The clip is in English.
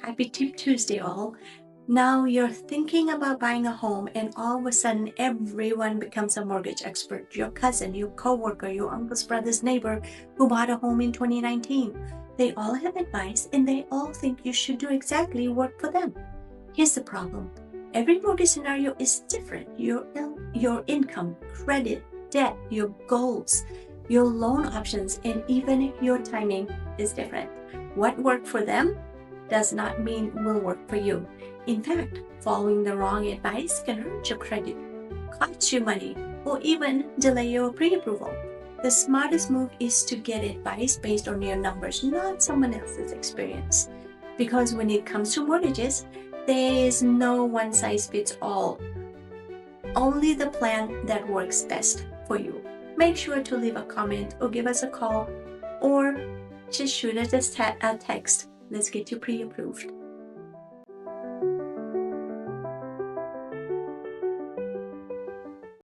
Happy Tip Tuesday, all. Now you're thinking about buying a home, and all of a sudden, everyone becomes a mortgage expert. Your cousin, your coworker, your uncle's brother's neighbor who bought a home in 2019. They all have advice, and they all think you should do exactly what for them. Here's the problem: every mortgage scenario is different. Your income, credit, debt, your goals, your loan options, and even your timing is different. What worked for them does not mean will work for you. In fact, following the wrong advice can hurt your credit, cost you money, or even delay your pre-approval. The smartest move is to get advice based on your numbers, not someone else's experience. Because when it comes to mortgages, there is no one size fits all. Only the plan that works best for you. Make sure to leave a comment or give us a call, or just shoot us a text. Let's get you pre-approved.